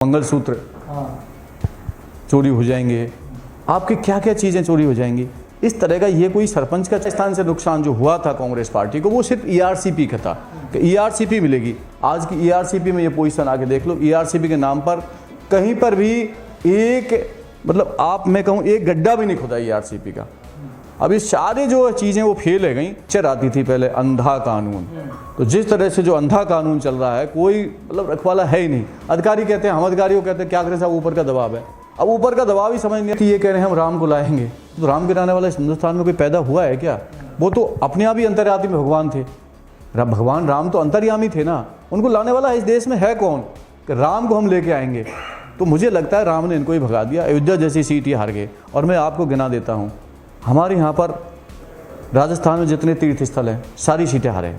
मंगलसूत्र चोरी हो जाएंगे, आपकी क्या क्या चीज़ें चोरी हो जाएंगी। इस तरह का ये कोई सरपंच का स्थान से नुकसान जो हुआ था कांग्रेस पार्टी को, वो सिर्फ ईआरसीपी का था कि ईआरसीपी मिलेगी। आज की ईआरसीपी में ये पोजीशन आके देख लो, ईआरसीपी के नाम पर कहीं पर भी एक मतलब आप मैं कहूँ एक गड्ढा भी नहीं खुदा ईआरसीपी का। अब ये सारे जो चीज़ें वो फेल है गई। चर आती थी पहले अंधा कानून, तो जिस तरह से जो अंधा कानून चल रहा है कोई मतलब रखवाला है ही नहीं। अधिकारी कहते हैं, हम अधिकारी को कहते हैं क्या करें साहब, ऊपर का दबाव है। अब ऊपर का दबाव ही समझ नहीं कि ये कह रहे हैं हम राम को लाएंगे, तो राम गिराने वाला हिंदुस्तान में कोई पैदा हुआ है क्या? वो तो अपने आप ही अंतर्यामी भगवान थे। भगवान राम तो अंतर्यामी थे ना, उनको लाने वाला इस देश में है कौन कि राम को हम लेके आएंगे? तो मुझे लगता है राम ने इनको ही भगा दिया। अयोध्या जैसी सीट ही हार गए। और मैं आपको गिना देता हूँ, हमारे यहाँ पर राजस्थान में जितने तीर्थ स्थल हैं सारी सीटें हारे।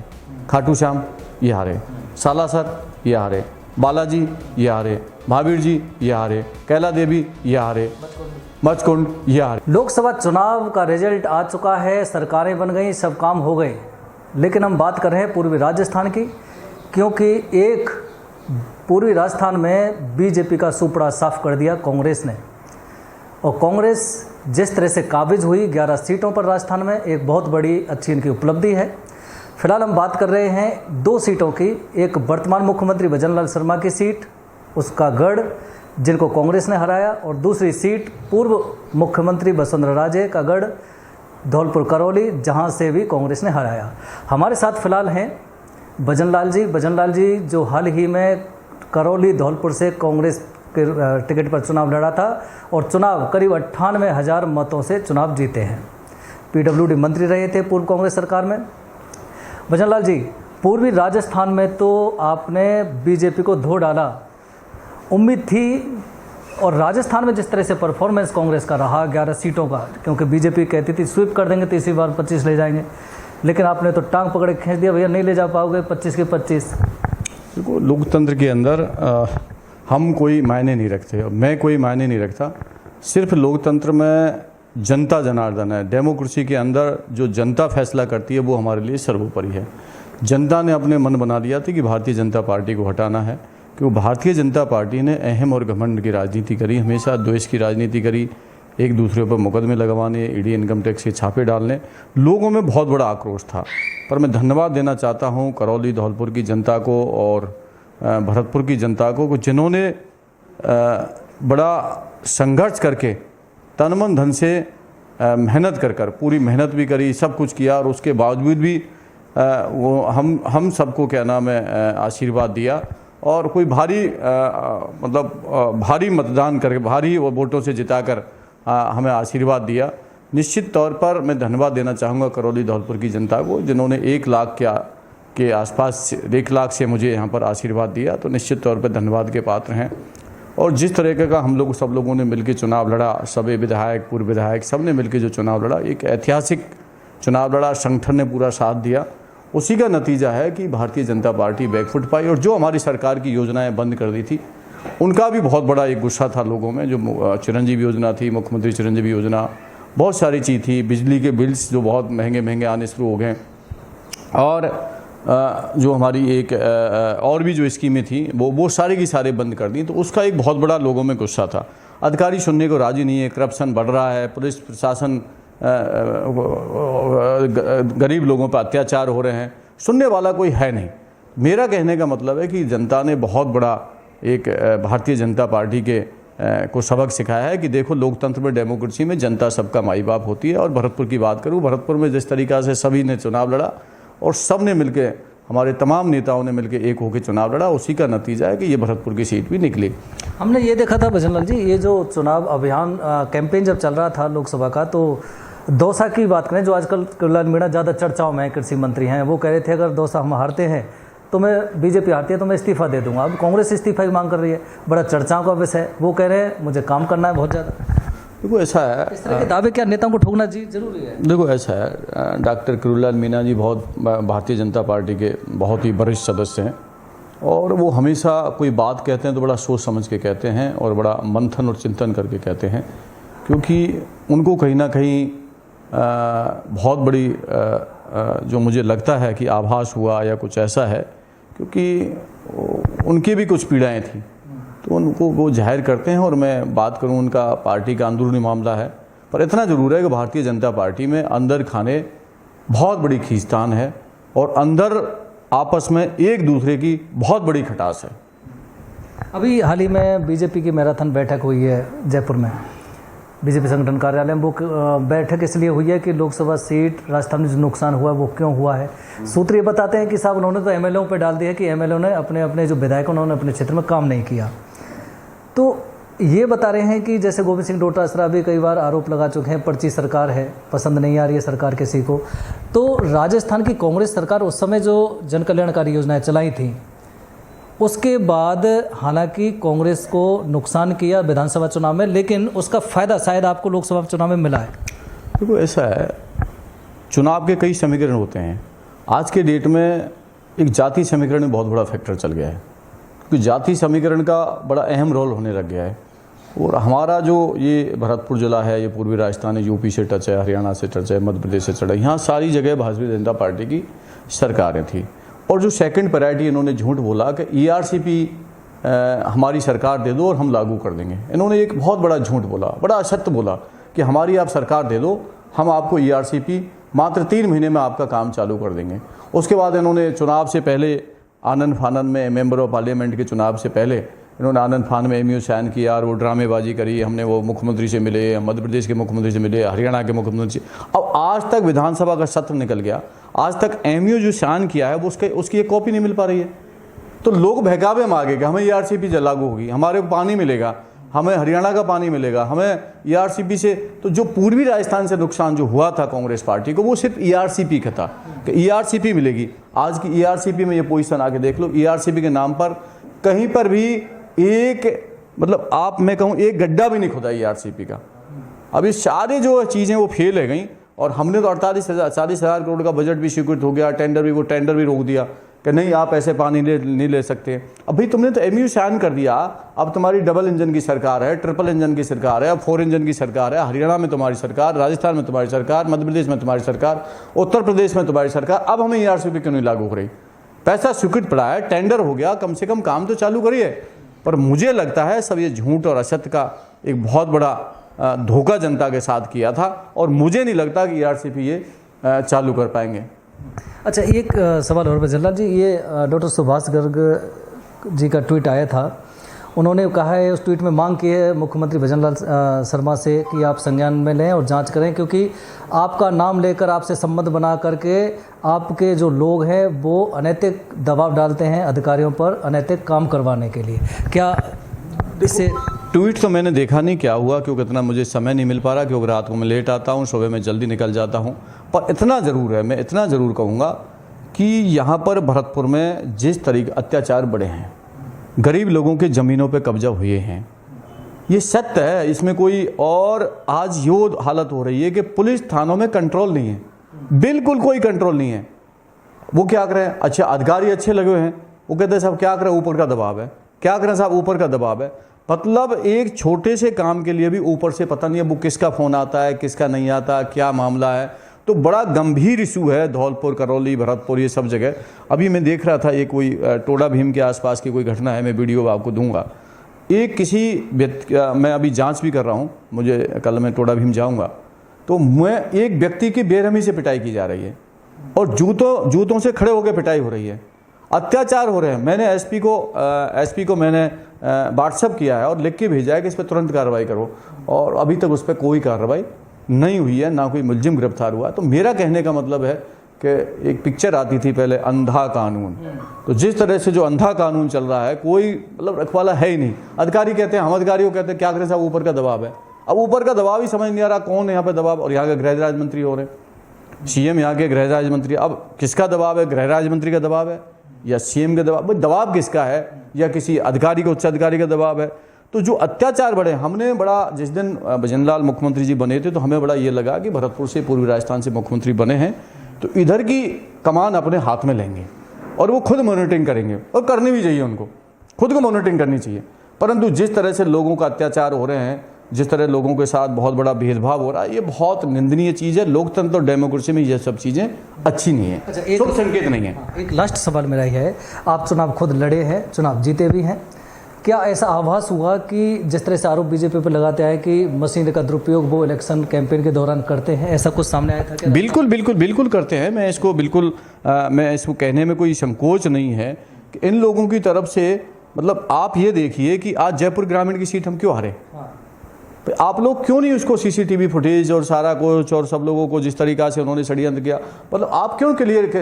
खाटू श्याम ये हारे, सालासर ये हारे, बालाजी ये हारे, महावीर जी ये हारे, कैला देवी ये हारे, मचकुंड ये हारे। लोकसभा चुनाव का रिजल्ट आ चुका है, सरकारें बन गई, सब काम हो गए, लेकिन हम बात कर रहे हैं पूर्वी राजस्थान की, क्योंकि एक पूर्वी राजस्थान में बीजेपी का सुपड़ा साफ कर दिया कांग्रेस ने। और कांग्रेस जिस तरह से काबिज हुई 11 सीटों पर राजस्थान में, एक बहुत बड़ी अच्छी इनकी उपलब्धि है। फिलहाल हम बात कर रहे हैं 2 सीटों की, एक वर्तमान मुख्यमंत्री भजनलाल शर्मा की सीट, उसका गढ़ जिनको कांग्रेस ने हराया, और दूसरी सीट पूर्व मुख्यमंत्री वसुंधरा राजे का गढ़ धौलपुर करौली, जहां से भी कांग्रेस ने हराया। हमारे साथ फिलहाल हैं भजनलाल जी जो हाल ही में करौली धौलपुर से कांग्रेस के टिकट पर चुनाव लड़ा था और चुनाव करीब 98,000 मतों से चुनाव जीते हैं। पीडब्ल्यूडी मंत्री रहे थे पूर्व कांग्रेस सरकार में। भजनलाल जी, पूर्वी राजस्थान में तो आपने बीजेपी को धो डाला, उम्मीद थी, और राजस्थान में जिस तरह से परफॉर्मेंस कांग्रेस का रहा 11 सीटों का, क्योंकि बीजेपी कहती थी स्वीप कर देंगे, तीसरी बार 25 ले जाएंगे, लेकिन आपने तो टांग पकड़ के खींच दिया, भैया नहीं ले जा पाओगे 25 के 25। देखो, लोकतंत्र के अंदर हम कोई मायने नहीं रखते, मैं कोई मायने नहीं रखता। सिर्फ लोकतंत्र में जनता जनार्दन है। डेमोक्रेसी के अंदर जो जनता फैसला करती है वो हमारे लिए सर्वोपरि है। जनता ने अपने मन बना लिया था कि भारतीय जनता पार्टी को हटाना है, क्योंकि भारतीय जनता पार्टी ने अहम और घमंड की राजनीति करी, हमेशा द्वेष की राजनीति करी, एक दूसरे पर मुकदमे लगवाने, ईडी इनकम टैक्स के छापे डालने। लोगों में बहुत बड़ा आक्रोश था। पर मैं धन्यवाद देना चाहता हूँ करौली धौलपुर की जनता को और भरतपुर की जनता को, जिन्होंने बड़ा संघर्ष करके तन मन धन से मेहनत कर पूरी मेहनत भी करी, सब कुछ किया, और उसके बावजूद भी वो हम सबको क्या नाम है आशीर्वाद दिया, और कोई भारी भारी मतदान करके भारी वोटों से जिताकर हमें आशीर्वाद दिया। निश्चित तौर पर मैं धन्यवाद देना चाहूँगा करौली धौलपुर की जनता को, जिन्होंने 1 लाख के आसपास 1 लाख से मुझे यहाँ पर आशीर्वाद दिया, तो निश्चित तौर पर धन्यवाद के पात्र हैं। और जिस तरीके का हम लोग सब लोगों ने मिलकर चुनाव लड़ा, सभी विधायक पूर्व विधायक सब ने मिलकर जो चुनाव लड़ा, एक ऐतिहासिक चुनाव लड़ा, संगठन ने पूरा साथ दिया, उसी का नतीजा है कि भारतीय जनता पार्टी बैकफुट पाई। और जो हमारी सरकार की योजनाएं बंद कर दी थी, उनका भी बहुत बड़ा एक गुस्सा था लोगों में। जो चिरंजीवी योजना थी, मुख्यमंत्री चिरंजीवी योजना, बहुत सारी चीज़ थी, बिजली के बिल्स जो बहुत महंगे आने शुरू हो गए, और जो हमारी एक और भी जो स्कीमें थी वो सारी की सारी बंद कर दी। तो उसका एक बहुत बड़ा लोगों में गुस्सा था। अधिकारी सुनने को राजी नहीं है, करप्शन बढ़ रहा है, पुलिस प्रशासन गरीब लोगों पर अत्याचार हो रहे हैं, सुनने वाला कोई है नहीं। मेरा कहने का मतलब है कि जनता ने बहुत बड़ा एक भारतीय जनता पार्टी के को सबक सिखाया है कि देखो, लोकतंत्र में, डेमोक्रेसी में जनता सबका माई बाप होती है। और भरतपुर की बात करूँ, भरतपुर में जिस तरीक़ा से सभी ने चुनाव लड़ा और सब ने मिलकर, हमारे तमाम नेताओं ने मिलकर एक होकर चुनाव लड़ा, उसी का नतीजा है कि ये भरतपुर की सीट भी निकली। हमने ये देखा था भजनलाल जी, ये जो चुनाव अभियान कैंपेन जब चल रहा था लोकसभा का, तो दौसा की बात करें, जो आजकल कल्याण मीणा ज़्यादा चर्चाओं में कृषि मंत्री हैं, वो कह रहे थे अगर दौसा हम हारते हैं तो मैं बीजेपी हारती है तो मैं इस्तीफा दे दूंगा। अब कांग्रेस इस्तीफा की मांग कर रही है, बड़ा चर्चाओं का विषय है। वो कह रहे हैं मुझे काम करना है बहुत ज़्यादा। देखो, ऐसा है, इस तरह के दावे क्या नेताओं को ठोकना जी जरूरी है? देखो, ऐसा है, डॉक्टर कल्याण मीणा जी बहुत भारतीय जनता पार्टी के बहुत ही वरिष्ठ सदस्य हैं, और वो हमेशा कोई बात कहते हैं तो बड़ा सोच समझ के कहते हैं और बड़ा मंथन और चिंतन करके कहते हैं, क्योंकि उनको कहीं ना कहीं बहुत बड़ी जो मुझे लगता है कि आभास हुआ या कुछ ऐसा है, क्योंकि उनकी भी कुछ पीड़ाएं थी। तो उनको वो जाहिर करते हैं। और मैं बात करूं, उनका पार्टी का अंदरूनी मामला है, पर इतना ज़रूर है कि भारतीय जनता पार्टी में अंदर खाने बहुत बड़ी खींचतान है और अंदर आपस में एक दूसरे की बहुत बड़ी खटास है। अभी हाल ही में बीजेपी की मैराथन बैठक हुई है जयपुर में, बीजेपी संगठन कार्यालय में। वो बैठक इसलिए हुई है कि लोकसभा सीट राजस्थान में जो नुकसान हुआ है वो क्यों हुआ है। सूत्र ये बताते हैं कि साहब उन्होंने तो एमएलओ पे डाल दिया कि एमएलओ ने अपने अपने जो विधायक उन्होंने अपने क्षेत्र में काम नहीं किया। तो ये बता रहे हैं कि जैसे गोविंद सिंह डोटासरा भी कई बार आरोप लगा चुके हैं, पर्ची सरकार है, पसंद नहीं आ रही है सरकार किसी को। तो राजस्थान की कांग्रेस सरकार उस समय जो जन कल्याणकारी योजनाएं चलाई थी उसके बाद हालांकि कांग्रेस को नुकसान किया विधानसभा चुनाव में, लेकिन उसका फ़ायदा शायद आपको लोकसभा चुनाव में मिला है। देखो ऐसा है, चुनाव के कई समीकरण होते हैं। आज के डेट में एक जाति समीकरण में बहुत बड़ा फैक्टर चल गया है, क्योंकि जाति समीकरण का बड़ा अहम रोल होने लग गया है। और हमारा जो ये भरतपुर जिला है, ये पूर्वी राजस्थान है, यूपी से टच है, हरियाणा से टच है, मध्य प्रदेश से टच है, यहाँ सारी जगह भारतीय जनता पार्टी की सरकारें थी। और जो सेकंड प्रायोरिटी इन्होंने झूठ बोला कि ईआरसीपी हमारी सरकार दे दो और हम लागू कर देंगे। इन्होंने एक बहुत बड़ा झूठ बोला, बड़ा असत्य बोला कि हमारी आप सरकार दे दो, हम आपको ईआरसीपी मात्र 3 महीने में आपका काम चालू कर देंगे। उसके बाद इन्होंने चुनाव से पहले आनंद फानन में, मेंबर ऑफ पार्लियामेंट के चुनाव से पहले इन्होंने आनंद फान में एमयू साइन किया और वो ड्रामेबाजी करी। हमने वो मुख्यमंत्री से मिले, मध्य प्रदेश के मुख्यमंत्री से मिले, हरियाणा के मुख्यमंत्री से। अब आज तक विधानसभा का सत्र निकल गया, आज तक एमयू जो साइन किया है वो उसकी एक कॉपी नहीं मिल पा रही है। तो लोग बहकावे में आ गए कि हमें ईआरसीपी लागू होगी, हमारे को पानी मिलेगा, हमें हरियाणा का पानी मिलेगा, हमें ईआरसीपी से। तो जो पूर्वी राजस्थान से नुकसान जो हुआ था कांग्रेस पार्टी को, वो सिर्फ ईआरसीपी का था कि ईआरसीपी मिलेगी। आज की ईआरसीपी में ये पोजीशन आके देख लो, ईआरसीपी के नाम पर कहीं पर भी एक मतलब आप मैं कहूँ एक गड्ढा भी नहीं खुदा ईआरसीपी का। अब ये सारे जो चीज़ें वो फेल है गई। और हमने तो 40,000 करोड़ का बजट भी स्वीकृत हो गया, टेंडर भी रोक दिया कि नहीं आप ऐसे पानी नहीं ले सकते। अभी तुमने तो एमयू साइन कर दिया, अब तुम्हारी डबल इंजन की सरकार है, ट्रिपल इंजन की सरकार है, अब 4 इंजन की सरकार है। हरियाणा में तुम्हारी सरकार, राजस्थान में तुम्हारी सरकार, मध्य प्रदेश में तुम्हारी सरकार, उत्तर प्रदेश में तुम्हारी सरकार। अब हमें ईआरसीपी क्यों नहीं लागू हो रही? पैसा स्वीकृत पड़ा है, टेंडर हो गया, कम से कम काम तो चालू करिए। पर मुझे लगता है सब ये झूठ और असत्य का एक बहुत बड़ा धोखा जनता के साथ किया था, और मुझे नहीं लगता कि ईआरसीपी ये चालू कर पाएंगे। अच्छा, एक सवाल और जल्लाल जी, ये डॉक्टर सुभाष गर्ग जी का ट्वीट आया था। उन्होंने कहा है, उस ट्वीट में मांग की है मुख्यमंत्री भजनलाल शर्मा से कि आप संज्ञान में लें और जांच करें, क्योंकि आपका नाम लेकर आपसे संबंध बना करके आपके जो लोग हैं वो अनैतिक दबाव डालते हैं अधिकारियों पर अनैतिक काम करवाने के लिए। क्या इससे ट्वीट तो मैंने देखा नहीं क्या हुआ, क्योंकि इतना मुझे समय नहीं मिल पा रहा, क्योंकि रात को मैं लेट आता हूँ, सुबह में जल्दी निकल जाता हूँ। पर इतना ज़रूर है, मैं इतना ज़रूर कहूँगा कि यहाँ पर भरतपुर में जिस तरीके अत्याचार बढ़े हैं, गरीब लोगों के ज़मीनों पे कब्जा हुए हैं, ये सत्य है, इसमें कोई। और आज ये हालत हो रही है कि पुलिस थानों में कंट्रोल नहीं है, बिल्कुल कोई कंट्रोल नहीं है। वो क्या करें, अच्छा अधिकारी अच्छे लगे हुए हैं, वो कहते हैं साहब क्या करें, ऊपर का दबाव है, क्या करें साहब ऊपर का दबाव है। मतलब एक छोटे से काम के लिए भी ऊपर से पता नहीं है वो किसका फ़ोन आता है, किसका नहीं आता, क्या मामला है। तो बड़ा गंभीर इशू है धौलपुर, करौली, भरतपुर, ये सब जगह। अभी मैं देख रहा था, ये कोई टोडा भीम के आसपास की कोई घटना है, मैं वीडियो आपको दूंगा। एक किसी मैं अभी जांच भी कर रहा हूँ, मुझे कल मैं टोडा भीम जाऊँगा, तो मैं एक व्यक्ति की बेरहमी से पिटाई की जा रही है और जूतों से खड़े होकर पिटाई हो रही है, अत्याचार हो रहे हैं। मैंने एसपी को मैंने व्हाट्सअप किया है और लिख के भेजा है कि इस पर तुरंत कार्रवाई करो, और अभी तक उस पर कोई कार्रवाई नहीं हुई है, ना कोई मुलजिम गिरफ्तार हुआ। तो मेरा कहने का मतलब है कि एक पिक्चर आती थी पहले, अंधा कानून। तो जिस तरह से जो अंधा कानून चल रहा है, कोई मतलब रखवाला है ही नहीं। अधिकारी कहते हैं, हम अधिकारी को कहते हैं क्या करें साहब, ऊपर का दबाव है। अब ऊपर का दबाव ही समझ नहीं आ रहा कौन है यहाँ पे दबाव। और यहाँ के गृह राज्य मंत्री हो रहे, सीएम यहाँ के गृह राज्य मंत्री। अब किसका दबाव है, गृह राज्य मंत्री का दबाव है या सीएम का दबाव? दबाव किसका है, या किसी अधिकारी का, उच्च अधिकारी का दबाव है? तो जो अत्याचार बढ़े, हमने बड़ा, जिस दिन भजनलाल मुख्यमंत्री जी बने थे तो हमें बड़ा ये लगा कि भरतपुर से, पूर्वी राजस्थान से मुख्यमंत्री बने हैं तो इधर की कमान अपने हाथ में लेंगे और वो खुद मॉनिटरिंग करेंगे, और करनी भी चाहिए, उनको खुद को मॉनिटरिंग करनी चाहिए। परंतु जिस तरह से लोगों का अत्याचार हो रहे हैं, जिस तरह लोगों के साथ बहुत बड़ा भेदभाव हो रहा है, ये बहुत निंदनीय चीज़ है। लोकतंत्र और डेमोक्रेसी में ये सब चीज़ें अच्छी नहीं है, अच्छा, शुभ संकेत नहीं है। एक लास्ट सवाल मेरा ये है, आप चुनाव खुद लड़े हैं, चुनाव जीते भी हैं, क्या ऐसा आभास हुआ कि जिस तरह से आरोप बीजेपी पर लगाते आए कि मशीन का दुरुपयोग वो इलेक्शन कैंपेन के दौरान करते हैं, ऐसा कुछ सामने आया था क्या? बिल्कुल बिल्कुल बिल्कुल करते हैं। मैं इसको बिल्कुल मैं इसको कहने में कोई संकोच नहीं है कि इन लोगों की तरफ से, मतलब आप ये देखिए कि आज जयपुर ग्रामीण की सीट हम क्यों हारे। आप लोग क्यों नहीं उसको सीसीटीवी फुटेज और सारा कुछ और सब लोगों को जिस तरीक़ा से उन्होंने षड्यंत्र किया, मतलब आप क्यों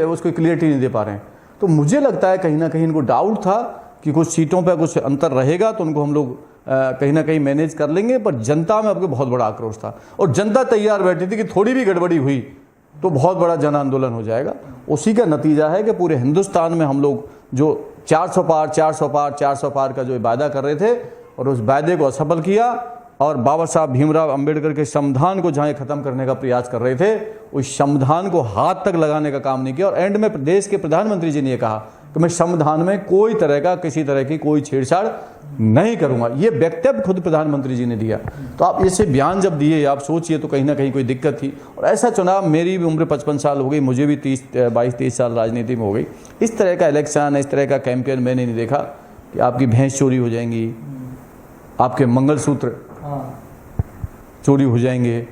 उसको क्लियरिटी नहीं दे पा रहे हैं। तो मुझे लगता है कहीं ना कहीं इनको डाउट था कि कुछ सीटों पर कुछ अंतर रहेगा तो उनको हम लोग कहीं ना कहीं मैनेज कर लेंगे, पर जनता में आपको बहुत बड़ा आक्रोश था और जनता तैयार बैठी थी कि थोड़ी भी गड़बड़ी हुई तो बहुत बड़ा जन आंदोलन हो जाएगा। उसी का नतीजा है कि पूरे हिंदुस्तान में हम लोग जो 400 पार 400 पार 400 पार का जो वायदा कर रहे थे और उस वायदे को असफल किया और बाबा साहब भीमराव अंबेडकर के संविधान को जहाँ ख़त्म करने का प्रयास कर रहे थे उस संविधान को हाथ तक लगाने का काम नहीं किया। और एंड में देश के प्रधानमंत्री जी ने कहा कि मैं संविधान में कोई तरह का किसी तरह की कोई छेड़छाड़ नहीं करूंगा। ये वक्तव्य खुद प्रधानमंत्री जी ने दिया। तो आप ऐसे बयान जब दिए, आप सोचिए तो कहीं ना कहीं कोई दिक्कत थी। और ऐसा चुनाव, मेरी भी उम्र 55 साल हो गई, मुझे भी 22-23 साल राजनीति में हो गई। इस तरह का इलेक्शन, इस तरह का कैंपेन मैंने नहीं देखा कि आपकी भैंस चोरी हो जाएंगी, आपके मंगलसूत्र चोरी हो जाएंगे,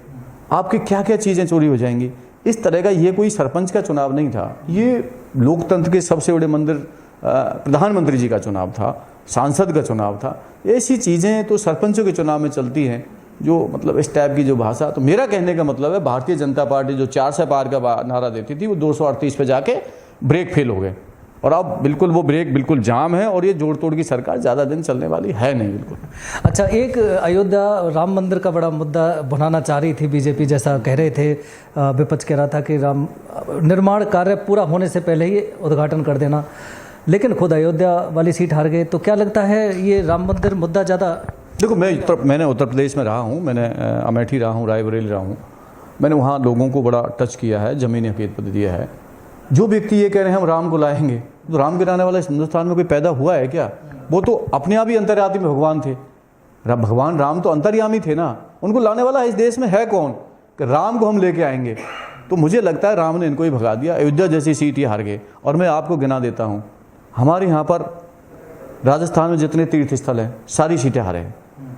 आपकी क्या क्या चीज़ें चोरी हो जाएंगी। इस तरह का ये कोई सरपंच का चुनाव नहीं था, ये लोकतंत्र के सबसे बड़े मंदिर प्रधानमंत्री जी का चुनाव था, सांसद का चुनाव था। ऐसी चीज़ें तो सरपंचों के चुनाव में चलती हैं, जो मतलब इस टाइप की जो भाषा। तो मेरा कहने का मतलब है भारतीय जनता पार्टी जो 400 पार का नारा देती थी वो 238 पे जाके ब्रेक फेल हो गए और अब बिल्कुल वो ब्रेक बिल्कुल जाम है और ये जोड़ तोड़ की सरकार ज़्यादा दिन चलने वाली है नहीं बिल्कुल। अच्छा, एक अयोध्या राम मंदिर का बड़ा मुद्दा बनाना चाह रही थी बीजेपी, जैसा कह रहे थे, विपक्ष कह रहा था कि राम निर्माण कार्य पूरा होने से पहले ही उद्घाटन कर देना, लेकिन खुद अयोध्या वाली सीट हार गए। तो क्या लगता है ये राम मंदिर मुद्दा ज़्यादा? देखो, मैंने उत्तर प्रदेश में रहा हूँ, मैंने अमेठी रहा हूँ, रायबरेली रहा हूँ, मैंने वहाँ लोगों को बड़ा टच किया है, ज़मीनी हकीकत दिया है। जो व्यक्ति ये कह रहे हैं हम राम को लाएंगे, तो राम गिराने वाला इस हिंदुस्तान में कोई पैदा हुआ है क्या? वो तो अपने आप ही अंतर्यामी भगवान थे। भगवान राम तो अंतर्यामी थे ना, उनको लाने वाला इस देश में है कौन कि राम को हम लेके आएंगे? तो मुझे लगता है राम ने इनको ही भगा दिया। अयोध्या जैसी सीट ये हार गए। और मैं आपको गिना देता हूँ, हमारे यहाँ पर राजस्थान में जितने तीर्थ स्थल हैं सारी सीटें हारे।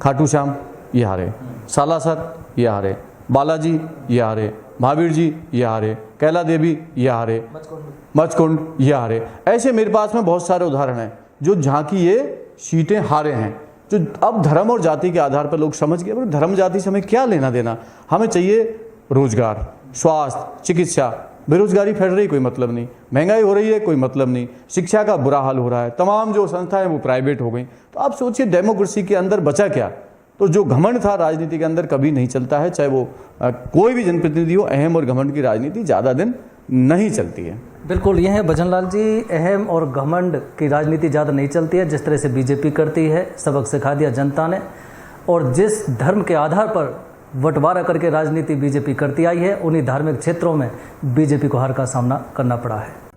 खाटू श्याम ये हारे, सालासर ये हारे, बालाजी ये हारे, महावीर जी ये हारे, कैला देवी ये हारे, मचकुंड ये हारे। ऐसे मेरे पास में बहुत सारे उदाहरण हैं जो जहाँ की ये सीटें हारे हैं। जो अब धर्म और जाति के आधार पर लोग समझ गए, धर्म जाति से हमें क्या लेना देना, हमें चाहिए रोजगार, स्वास्थ्य, चिकित्सा। बेरोजगारी फैल रही, कोई मतलब नहीं। महंगाई हो रही है, कोई मतलब नहीं। शिक्षा का बुरा हाल हो रहा है, तमाम जो संस्थाएं वो प्राइवेट हो गई। तो आप सोचिए डेमोक्रेसी के अंदर बचा क्या? तो जो घमंड था राजनीति के अंदर कभी नहीं चलता है, चाहे वो कोई भी जनप्रतिनिधि हो। अहम और घमंड की राजनीति ज़्यादा दिन नहीं चलती है। बिल्कुल, ये है भजनलाल जी, अहम और घमंड की राजनीति ज़्यादा नहीं चलती है। जिस तरह से बीजेपी करती है, सबक सिखा दिया जनता ने। और जिस धर्म के आधार पर बंटवारा करके राजनीति बीजेपी करती आई है, उन्हीं धार्मिक क्षेत्रों में बीजेपी को हार का सामना करना पड़ा है।